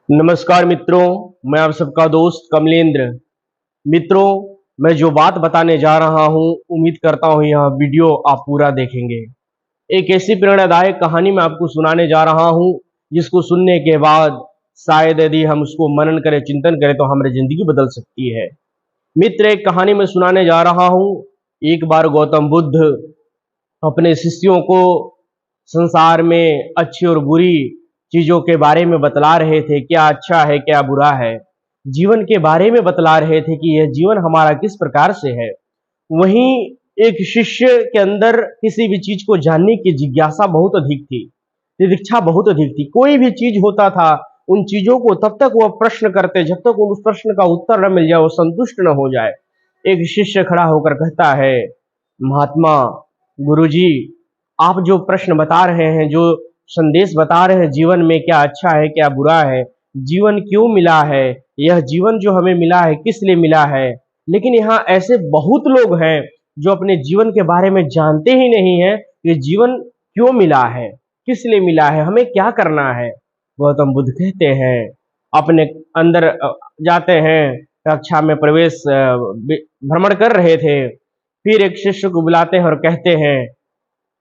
नमस्कार मित्रों, मैं आप सबका दोस्त कमलेंद्र। मित्रों, मैं जो बात बताने जा रहा हूं, उम्मीद करता हूं यह वीडियो आप पूरा देखेंगे। एक ऐसी प्रेरणादायक कहानी मैं आपको सुनाने जा रहा हूं, जिसको सुनने के बाद शायद यदि हम उसको मनन करें, चिंतन करें तो हमारी जिंदगी बदल सकती है। मित्र, एक कहानी मैं सुनाने जा रहा हूं। एक बार गौतम बुद्ध अपने शिष्यों को संसार में अच्छी और बुरी चीजों के बारे में बतला रहे थे, क्या अच्छा है क्या बुरा है। जीवन के बारे में बतला रहे थे कि यह जीवन हमारा किस प्रकार से है। वहीं एक शिष्य के अंदर किसी भी चीज को जानने की जिज्ञासा बहुत अधिक थी, तितिक्षा बहुत अधिक थी। कोई भी चीज होता था, उन चीजों को तब तक वह प्रश्न करते जब तक उस प्रश्न का उत्तर न मिल जाए, वो संतुष्ट न हो जाए। एक शिष्य खड़ा होकर कहता है, महात्मा, गुरुजी, आप जो प्रश्न बता रहे हैं, जो संदेश बता रहे हैं, जीवन में क्या अच्छा है क्या बुरा है, जीवन क्यों मिला है, यह जीवन जो हमें मिला है किस लिए मिला है। लेकिन यहाँ ऐसे बहुत लोग हैं जो अपने जीवन के बारे में जानते ही नहीं है कि जीवन क्यों मिला है, किस लिए मिला है, हमें क्या करना है। गौतम बुद्ध कहते हैं, अपने अंदर जाते हैं, कक्षा में प्रवेश भ्रमण कर रहे थे। फिर एक शिष्य को बुलाते हैं और कहते हैं,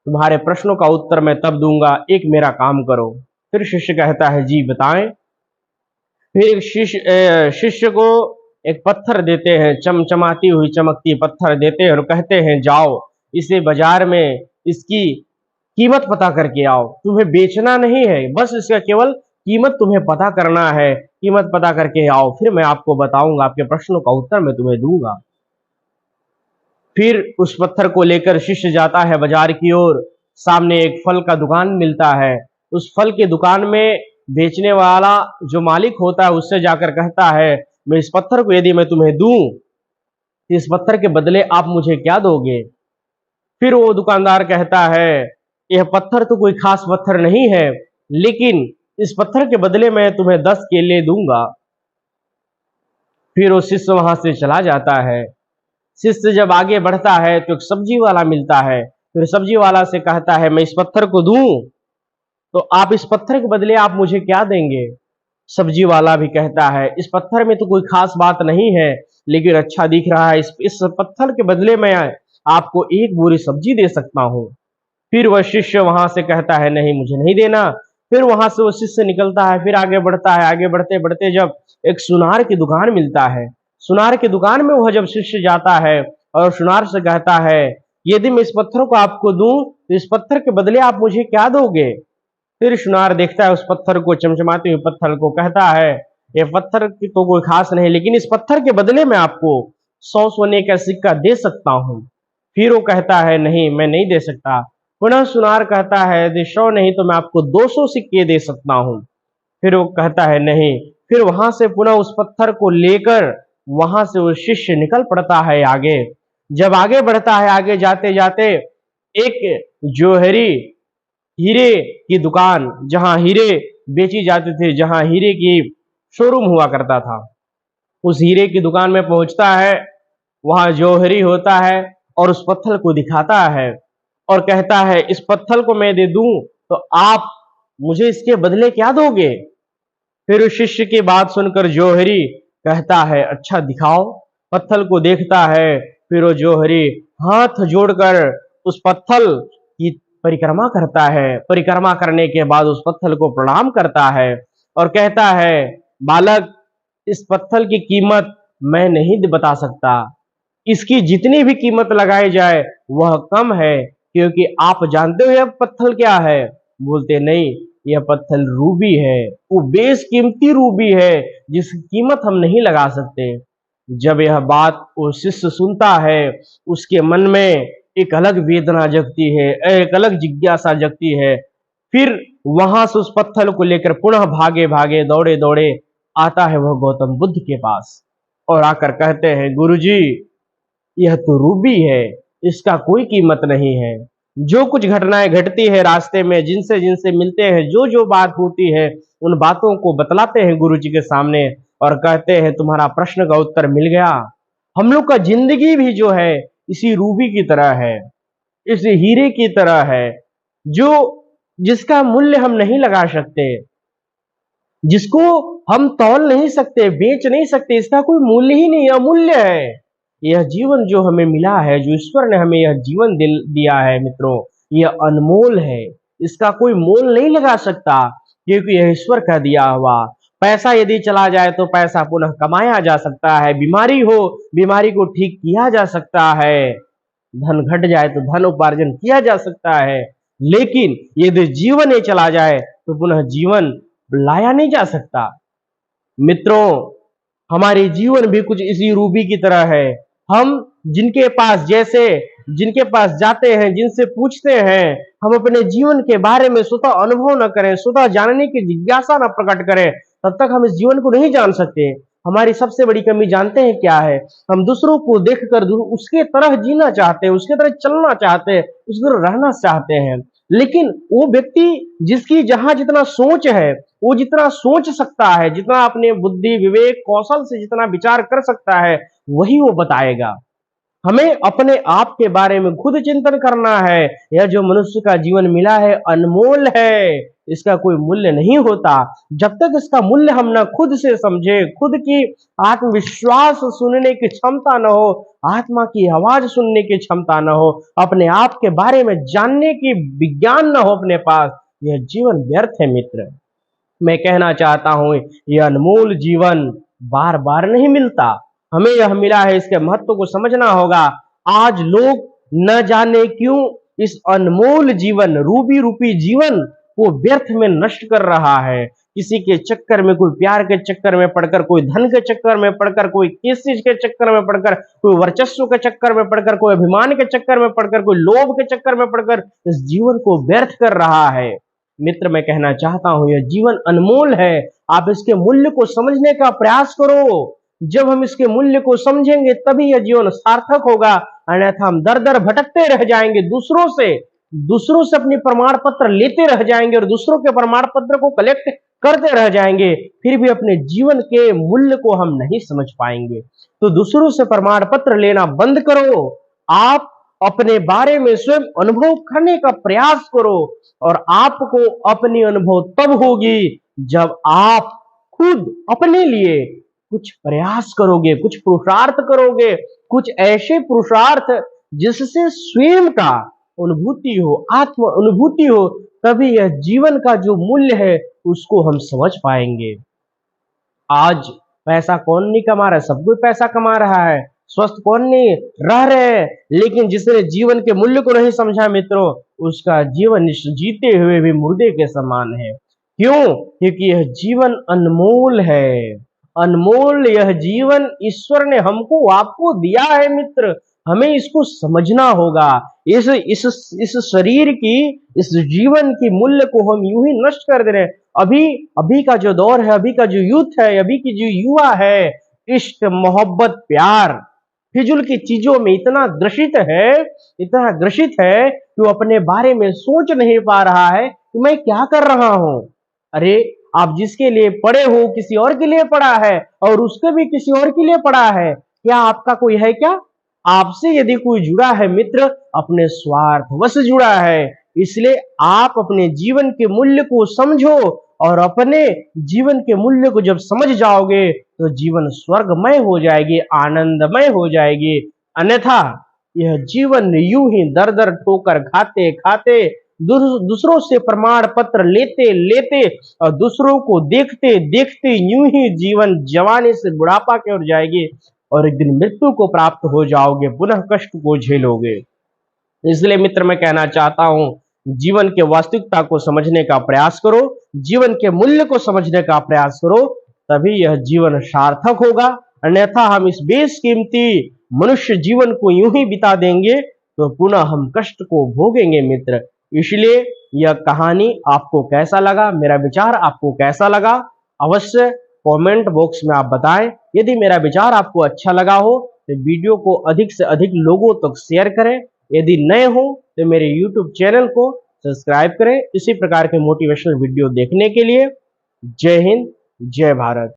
तुम्हारे प्रश्नों का उत्तर मैं तब दूंगा, एक मेरा काम करो। फिर शिष्य कहता है, जी बताएं। फिर एक शिष्य को एक पत्थर देते हैं, चमचमाती हुई चमकती पत्थर देते हैं और कहते हैं, जाओ इसे बाजार में इसकी कीमत पता करके आओ। तुम्हें बेचना नहीं है, बस इसका केवल कीमत तुम्हें पता करना है। कीमत पता करके आओ, फिर मैं आपको बताऊंगा, आपके प्रश्नों का उत्तर मैं तुम्हें दूंगा। फिर उस पत्थर को लेकर शिष्य जाता है बाजार की ओर। सामने एक फल का दुकान मिलता है। उस फल की दुकान में बेचने वाला जो मालिक होता है, उससे जाकर कहता है, मैं इस पत्थर को यदि मैं तुम्हें दूं, इस पत्थर के बदले आप मुझे क्या दोगे। फिर वो दुकानदार कहता है, यह पत्थर तो कोई खास पत्थर नहीं है, लेकिन इस पत्थर के बदले मैं तुम्हें 10 केले दूंगा। फिर वो शिष्य वहां से चला जाता है। शिष्य जब आगे बढ़ता है तो एक सब्जी वाला मिलता है। फिर सब्जी वाला से कहता है, मैं इस पत्थर को दूं तो आप इस पत्थर के बदले आप मुझे क्या देंगे। सब्जी वाला भी कहता है, इस पत्थर में तो कोई खास बात नहीं है, लेकिन अच्छा दिख रहा है, इस पत्थर के बदले मैं आपको एक बोरी सब्जी दे सकता हूँ। फिर वह शिष्य वहां से कहता है, नहीं मुझे नहीं देना। फिर वहां से वो शिष्य निकलता है, फिर आगे बढ़ता है। आगे बढ़ते बढ़ते जब एक सुनार की दुकान मिलता है, सुनार की दुकान में वह जब शिष्य जाता है और सुनार से कहता है, यदि मैं इस पत्थर को आपको दूं तो इस पत्थर के बदले आप मुझे क्या दोगे। फिर सुनार देखता है उस पत्थर को, चमचमाते हुए पत्थर को, कहता है, ये पत्थर की तो कोई खास नहीं, लेकिन इस पत्थर के बदले मैं आपको 100 सोने का सिक्का दे सकता हूँ। फिर वो कहता है, नहीं मैं नहीं दे सकता। पुनः सुनार कहता है, यदि 100 नहीं तो मैं आपको 200 सिक्के दे सकता हूँ। फिर वो कहता है, नहीं। फिर वहां से पुनः उस पत्थर को लेकर वहां से वो शिष्य निकल पड़ता है आगे। जब आगे बढ़ता है, आगे जाते जाते एक जोहरी हीरे की दुकान, जहां हीरे बेची जाते थे, जहां हीरे की शोरूम हुआ करता था, उस हीरे की दुकान में पहुंचता है। वहां जौहरी होता है और उस पत्थर को दिखाता है और कहता है, इस पत्थर को मैं दे दूं तो आप मुझे इसके बदले क्या दोगे। फिर उस शिष्य की बात सुनकर जौहरी कहता है, अच्छा दिखाओ। पत्थर को देखता है। फिर वो जौहरी हाथ जोड़कर उस पत्थर की परिक्रमा करता है। परिक्रमा करने के बाद उस पत्थर को प्रणाम करता है और कहता है, बालक, इस पत्थर की कीमत मैं नहीं बता सकता। इसकी जितनी भी कीमत लगाई जाए वह कम है, क्योंकि आप जानते हो यह पत्थर क्या है। बोलते, नहीं, यह पत्थर रूबी है, वो बेशकीमती रूबी है जिसकी कीमत हम नहीं लगा सकते। जब यह बात वो शिष्य सुनता है, उसके मन में एक अलग वेदना जगती है, एक अलग जिज्ञासा जगती है। फिर वहां से उस पत्थर को लेकर पुनः भागे भागे दौड़े दौड़े आता है वह गौतम बुद्ध के पास और आकर कहते हैं, गुरुजी, यह तो रूबी है, इसका कोई कीमत नहीं है। जो कुछ घटनाएं घटती है रास्ते में, जिनसे जिनसे मिलते हैं, जो जो बात होती है, उन बातों को बतलाते हैं गुरुजी के सामने और कहते हैं, तुम्हारा प्रश्न का उत्तर मिल गया। हम लोग का जिंदगी भी जो है इसी रूबी की तरह है, इस हीरे की तरह है, जो जिसका मूल्य हम नहीं लगा सकते। जिसको हम तौल नहीं सकते, बेच नहीं सकते, इसका कोई मूल्य ही नहीं, अमूल्य है। यह जीवन जो हमें मिला है, जो ईश्वर ने हमें यह जीवन दिया है मित्रों, यह अनमोल है। इसका कोई मोल नहीं लगा सकता, क्योंकि यह ईश्वर का दिया हुआ। पैसा यदि चला जाए तो पैसा पुनः कमाया जा सकता है, बीमारी हो, बीमारी को ठीक किया जा सकता है, धन घट जाए तो धन उपार्जन किया जा सकता है, लेकिन यदि जीवन ही चला जाए तो पुनः जीवन लाया नहीं जा सकता। मित्रों, हमारे जीवन भी कुछ इसी रूबी की तरह है। हम जिनके पास जिनके पास जाते हैं, जिनसे पूछते हैं, हम अपने जीवन के बारे में स्वतः अनुभव न करें, स्वतः जानने की जिज्ञासा न प्रकट करें, तब तक हम इस जीवन को नहीं जान सकते। हमारी सबसे बड़ी कमी जानते हैं क्या है? हम दूसरों को देखकर उसके तरह जीना चाहते हैं, उसके तरह चलना चाहते हैं, उसकी तरह रहना चाहते हैं, लेकिन वो व्यक्ति जिसकी जहां जितना सोच है, वो जितना सोच सकता है, जितना अपने बुद्धि विवेक कौशल से जितना विचार कर सकता है, वही वो बताएगा। हमें अपने आप के बारे में खुद चिंतन करना है। यह जो मनुष्य का जीवन मिला है अनमोल है, इसका कोई मूल्य नहीं होता। जब तक इसका मूल्य हम ना खुद से समझे, खुद की आत्मविश्वास सुनने की क्षमता न हो, आत्मा की आवाज सुनने की क्षमता न हो, अपने आप के बारे में जानने की विज्ञान न हो अपने पास, यह जीवन व्यर्थ है मित्र। मैं कहना चाहता हूं, यह अनमोल जीवन बार बार नहीं मिलता। हमें यह मिला है, इसके महत्व को समझना होगा। आज लोग न जाने क्यों इस अनमोल जीवन, रूबी रूपी जीवन को व्यर्थ में नष्ट कर रहा है। किसी के चक्कर में, कोई प्यार के चक्कर में पड़कर, कोई धन के चक्कर में पड़कर, कोई किस चीज के चक्कर में पड़कर, कोई वर्चस्व के चक्कर में पड़कर, कोई अभिमान के चक्कर में पड़कर, कोई लोभ के चक्कर में पड़कर इस जीवन को व्यर्थ कर रहा है। मित्र, मैं कहना चाहता हूं, यह जीवन अनमोल है। आप इसके मूल्य को समझने का प्रयास करो। जब हम इसके मूल्य को समझेंगे तभी यह जीवन सार्थक होगा, अन्यथा हम दर दर भटकते रह जाएंगे, दूसरों से अपनी प्रमाण पत्र लेते रह जाएंगे और दूसरों के प्रमाण पत्र को कलेक्ट करते रह जाएंगे, फिर भी अपने जीवन के मूल्य को हम नहीं समझ पाएंगे। तो दूसरों से प्रमाण पत्र लेना बंद करो। आप अपने बारे में स्वयं अनुभव करने का प्रयास करो, और आपको अपनी अनुभव तब होगी जब आप खुद अपने लिए कुछ प्रयास करोगे, कुछ पुरुषार्थ करोगे, कुछ ऐसे पुरुषार्थ जिससे स्वयं का अनुभूति हो, आत्म अनुभूति हो, तभी यह जीवन का जो मूल्य है उसको हम समझ पाएंगे। आज पैसा कौन नहीं कमा रहा है? सब कोई पैसा कमा रहा है। स्वस्थ कौन नहीं रह रहे हैं, लेकिन जिसने जीवन के मूल्य को नहीं समझा मित्रों, उसका जीवन जीते हुए भी मुर्दे के समान है। क्यों? क्योंकि यह जीवन अनमोल है। अनमोल यह जीवन ईश्वर ने हमको, आपको दिया है मित्र। हमें इसको समझना होगा। इस शरीर की, इस जीवन की मूल्य को हम यूं ही नष्ट कर दे रहे हैं। अभी का जो दौर है, अभी का जो यूथ है, अभी की जो युवा है, इश्क, मोहब्बत, प्यार, फिजूल की चीजों में इतना ग्रसित है कि वो अपने बारे में सोच नहीं पा रहा है कि मैं क्या कर रहा हूं। अरे, आप जिसके लिए पढ़े हो किसी और के लिए पढ़ा है, और उसके भी किसी और के लिए पढ़ा है। क्या आपका कोई है क्या? आपसे यदि कोई जुड़ा है मित्र, अपने स्वार्थ वश जुड़ा है। इसलिए आप अपने जीवन के मूल्य को समझो, और अपने जीवन के मूल्य को जब समझ जाओगे तो जीवन स्वर्गमय हो जाएगी, आनंदमय हो जाएगी। अन्यथा यह जीवन यूं ही दर दर ठोकर खाते खाते, दूसरों से प्रमाण पत्र लेते लेते और दूसरों को देखते देखते यूं ही जीवन जवानी से बुढ़ापा की ओर जाएगी, और एक दिन मृत्यु को प्राप्त हो जाओगे, पुनः कष्ट को झेलोगे। इसलिए मित्र, मैं कहना चाहता हूं, जीवन के वास्तविकता को समझने का प्रयास करो, जीवन के मूल्य को समझने का प्रयास करो, तभी यह जीवन सार्थक होगा। अन्यथा हम इस बेशकीमती मनुष्य जीवन को यूं ही बिता देंगे तो पुनः हम कष्ट को भोगेंगे मित्र। इसलिए यह कहानी आपको कैसा लगा, मेरा विचार आपको कैसा लगा, अवश्य कमेंट बॉक्स में आप बताएं। यदि मेरा विचार आपको अच्छा लगा हो तो वीडियो को अधिक से अधिक लोगों तक शेयर करें। यदि नए हो तो मेरे YouTube चैनल को सब्सक्राइब करें, इसी प्रकार के मोटिवेशनल वीडियो देखने के लिए। जय हिंद, जय भारत।